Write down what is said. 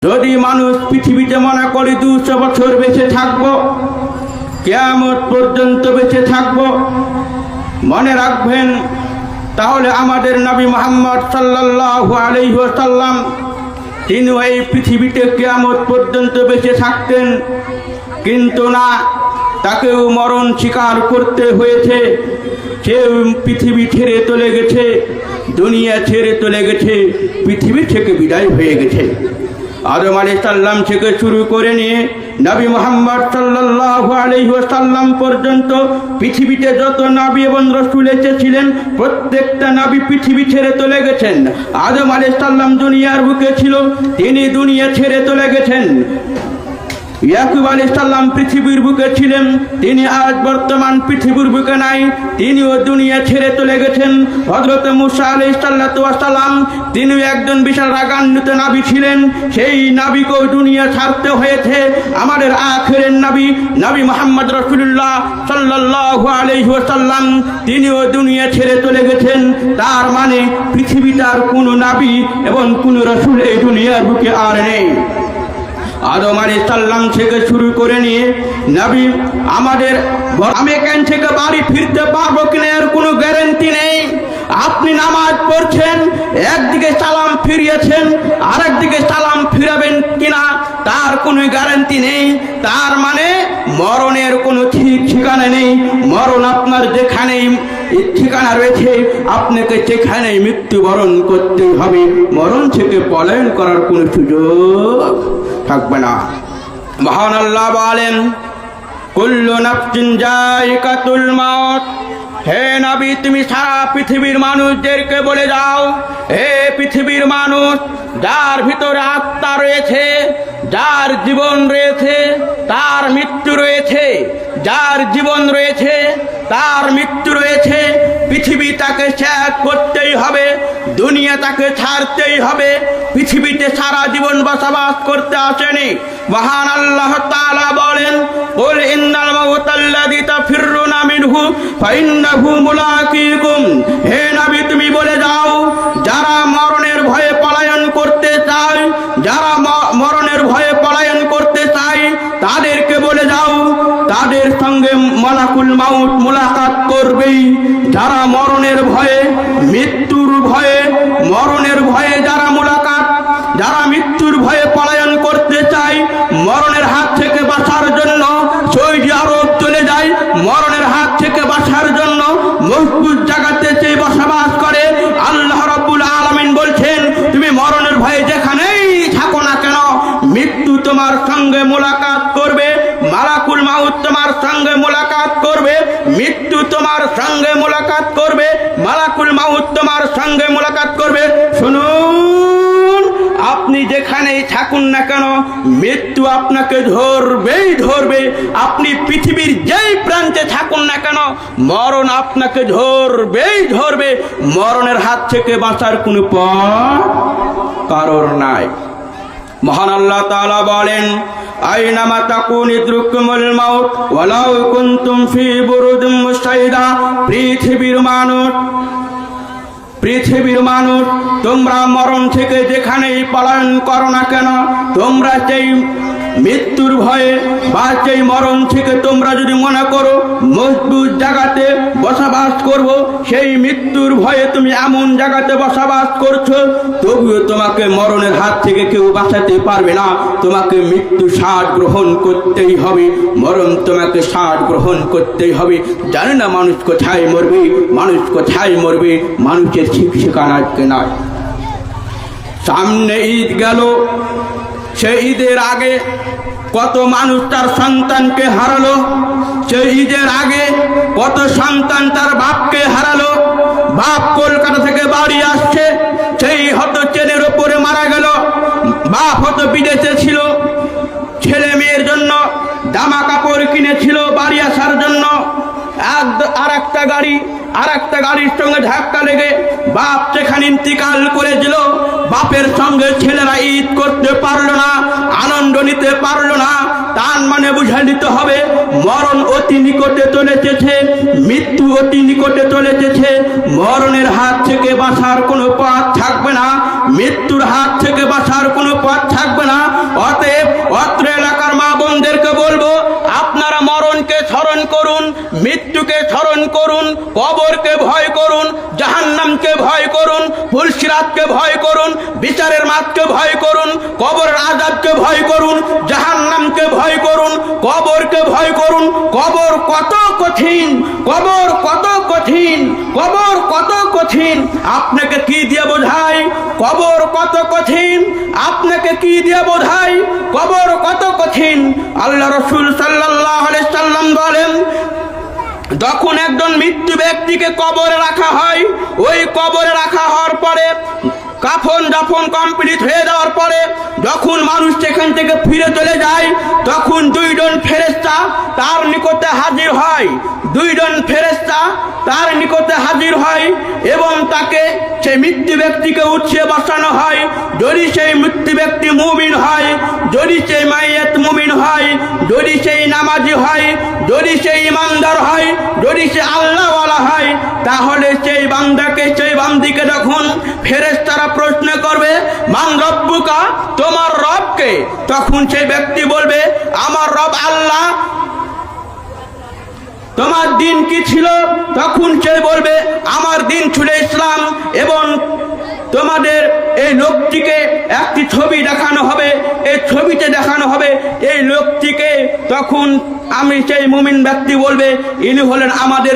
যদি মানুষ পৃথিবীতে মনে করে 200 বছর বেঁচে থাকবো, কিয়ামত পর্যন্ত বেঁচে থাকবো, মনে রাখবেন তাহলে আমাদের নবী মুহাম্মদ সাল্লাল্লাহু আলাইহি ওয়াসাল্লাম তিনি এই পৃথিবীতে কিয়ামত পর্যন্ত বেঁচে থাকতেন, কিন্তু না, তাকেও মরণ স্বীকার করতে হয়েছে। সে পৃথিবী ছেড়ে চলে গেছে, দুনিয়া ছেড়ে চলে গেছে, পৃথিবী থেকে বিদায় হয়ে গেছে। আদম আলাইহিস সালাম থেকে শুরু করে নিয়ে নবী মুহাম্মদ সাল্লাল্লাহু আলাইহি ওয়াসাল্লাম পর্যন্ত পৃথিবীতে যত নবী এবং রাসূল এসেছিলেন প্রত্যেকটা নবী পৃথিবী ছেড়ে চলে গেছেন। আদম আলাইহিস সালাম দুনিয়ার বুকে ছিল, তিনি দুনিয়া ছেড়ে চলে গেছেন। ইয়াকুব আলাইহিস সালাম পৃথিবীর বুকে ছিলেন, তিনি আজ বর্তমান পৃথিবীর বুকে নাই, তিনিও দুনিয়া ছেড়ে চলে গেছেন। হযরত মুসা আলাইহিস সালাম তিনি একজন বিশাল রাগান্বিত নবী ছিলেন, সেই নবীকেও দুনিয়া ছাড়তে হয়েছে। আমাদের আখিরের নবী নবী মুহাম্মদ রাসূলুল্লাহ সাল্লাল্লাহু আলাইহি ওয়াসাল্লাম তিনিও দুনিয়া ছেড়ে চলে গেছেন। তার মানে পৃথিবীটার কোনো নবী এবং কোনো রাসূল এই দুনিয়ার বুকে আর নেই। আদম আলাইহিস সালাম থেকে শুরু করে নিয়ে নবী আমাদের আমি এখান থেকে বাড়ি ফিরতে পারবো কিনা এর কোনো গ্যারান্টি নেই। আপনি নামাজ পড়ছেন, একদিকে সালাম ফিরিয়েছেন, আরেকদিকে সালাম ফিরাবেন কিনা তার কোনো গ্যারান্টি নেই। তার মানে মরণের কোনো ঠিক ঠিকানা নেই। মরণ আপনার যেখানেই ঠিকানা রয়েছে আপনাকে সেখানেই মৃত্যুবরণ করতে হবে। মরণ থেকে পলায়ন করার কোনো সুযোগ থাকবে না। মহান আল্লাহ বলেন, কুল্লু নাফসিন যায়িকাতুল মাউত। হে নবী, তুমি সারা পৃথিবীর মানুষদেরকে বলে যাও, হে পৃথিবীর মানুষ, যার ভিতরে আত্মা রয়েছে, যার জীবন রয়েছে, তার মৃত্যু রয়েছে। যার জীবন রয়েছে, তার মৃত্যু রয়েছে। পৃথিবী তাকে ত্যাগ করতেই হবে, দুনিয়া তাকে ছাড়তেই হবে। পৃথিবীতে সারা জীবন বসবাস করতে আসেনি। মহান আল্লাহ তাআলা বলেন, কুল ইন্নাল মাউতাল্লাযী তাফিরুনা মিনহু ফাইন্নাহু মুলাকীকুম। হে নবী, তুমি বলে যাও, যারা মরণের ভয়ে পলায়ন করতে চায়, যারা মরণের ভয়ে পলায়ন করতে চায় তাদেরকে বলে যাও, তাদের সঙ্গে মালাকুল মাউত মুলাকাত করবেই। যারা মরণের ভয়ে, মৃত্যুর ভয়ে, মরণের ভয়ে যারা মুলাকাত, যারা মৃত্যুর ভয়ে পলায়ন করতে চায়, মরণের হাত থেকে বাঁচার জন্য সৌদি আরব চলে যায়, মরণের হাত থেকে বাঁচার জন্য মজবুত জায়গাতে সে বসবাস করে। আল্লাহ রাব্বুল আলামিন বলছেন, তুমি মরণের ভয়ে যেখানেই থাকো না কেন, মৃত্যু তোমার সঙ্গে মুলাকাত করবে, মালাকুল মাউত তোমার সঙ্গে মুলাকাত করবে, মৃত্যু তোমার সঙ্গে মুলাকাত করবে, মালাকুল মাউত তোমার সঙ্গে মুলাকাত করবে। শুনুন, আপনি যেখানেই থাকুন না কেন মৃত্যু আপনাকে ধরবেই ধরবে। আপনি পৃথিবীর যেই প্রান্তে থাকুন না কেন মরণ আপনাকে ধরবেই ধরবে। মরণের হাত থেকে বাঁচার কোনো পথ কারোর নাই। মহান আল্লাহ তাআলা বলেন, আইনামা তাকুনু ইদরুকুমুল মাউত ওয়ালাউ কুনতুম ফি বুরুদিন মুশাইদা। পৃথিবীর মানুষ, তোমরা মরণ থেকে যেখানেই পলায়ন করো না কেন, তোমরা সেই মৃত্যুর ভয়ে বা সেই মরণ থেকে তোমরা যদি মনে করো মজবুত জায়গাতে বসবাস করব, সেই মৃত্যুর ভয়ে তুমি এমন জায়গাতে বসবাস করছো, তবুও তোমাকে মরণের হাত থেকে কেউ বাঁচাতে পারবে না। তোমাকে মৃত্যু স্বাদ গ্রহণ করতেই হবে, মরণ তোমাকে স্বাদ গ্রহণ করতেই হবে। জানে না মানুষ কোথায় মরবে, মানুষ কোথায় মরবে, মানুষের ঠিক ঠিকানা নয়। সামনে ঈদ গেল, সেই ঈদের আগে কত মানুষ তার সন্তানকে হারালো, সেই ঈদের আগে কত সন্তান তার বাপকে হারালো। বাপ কলকাতা থেকে বাড়ি আসছে, সেই হয়তো ট্রেনের ওপরে মারা গেল। বাপ হয়তো বিদেশে ছিল, ছেলে মেয়ের জন্য জামা কাপড় কিনেছিল বাড়ি আসার জন্য। আর একটা গাড়ির সঙ্গে ধাক্কা লেগে বাপ সেখানে ইন্তিকাল করেছিল। বাপের সঙ্গে ছেলেরা ঈদ করতে পারলো না, আনন্দ নিতে পারলো না। তার মানে বুঝে নিতে হবে মরণ অতি নিকটে চলে এসেছে, মৃত্যু অতি নিকটে চলে এসেছে। মরণের হাত থেকে বাঁচার কোনো পথ থাকবে না, মৃত্যুর হাত থেকে বাঁচার কোনো পথ থাকবে না। করুন, কবরকে ভয় করুন, জাহান্নামকে ভয় করুন, ফুলসিরাতকে ভয় করুন, বিচারের মাঠকে ভয় করুন, কবরের আযাবকে ভয় করুন, জাহান্নামকে ভয় করুন, কবরকে ভয় করুন। কবর কত কঠিন, কবর কত কঠিন, কবর কত কঠিন। আপনাকে কি দিয়ে বোঝায় কবর কত কঠিন? আপনাকে কি দিয়ে বোঝায় কবর কত কঠিন? আল্লাহ রাসূল সাল্লাল্লাহু আলাইহি সাল্লাম বলেন, যখন একজন মৃত্যু ব্যক্তিকে কবরে রাখা হয়, ওই কবরে রাখা হওয়ার পরে কাফন দাফন কমপ্লিট হয়ে যাওয়ার পরে যখন মানুষ সেখান থেকে ফিরে চলে যায়, তখন দুইজন ফেরেশতা তার নিকটে হাজির হয়, দুইজন ফেরেশতা তার নিকটে হাজির হয় এবং তাকে সেই মৃত্যু ব্যক্তিকে উঠিয়ে বসানো হয়। যদি সেই মৃত্যু ব্যক্তি মুমিন হয়, যদি সেই মাইয়াত মুমিন হয়, যদি সেই নামাজি হয়, যদি সেই ইমানদার হয়, যদি সে আল্লাহওয়ালা হয়, তাহলে সেই বান্দাকে সেই বান্দিকে যখন ফেরেশতারা প্রশ্ন করবে, মান রব্বুকা, তোমার রবকে, তখন সেই ব্যক্তি বলবে, আমার রব আল্লাহ। তোমার দিন কি ছিল? তখন সে বলবে, আমার দিন ছিল ইসলাম। এবং তোমাদের এই লোকটিকে একটি ছবি দেখানো হবে, এই ছবিতে দেখানো হবে এই লোকটিকে। তখন আমি সেই মুমিন ব্যক্তি বলবে, ইনি হলেন আমাদের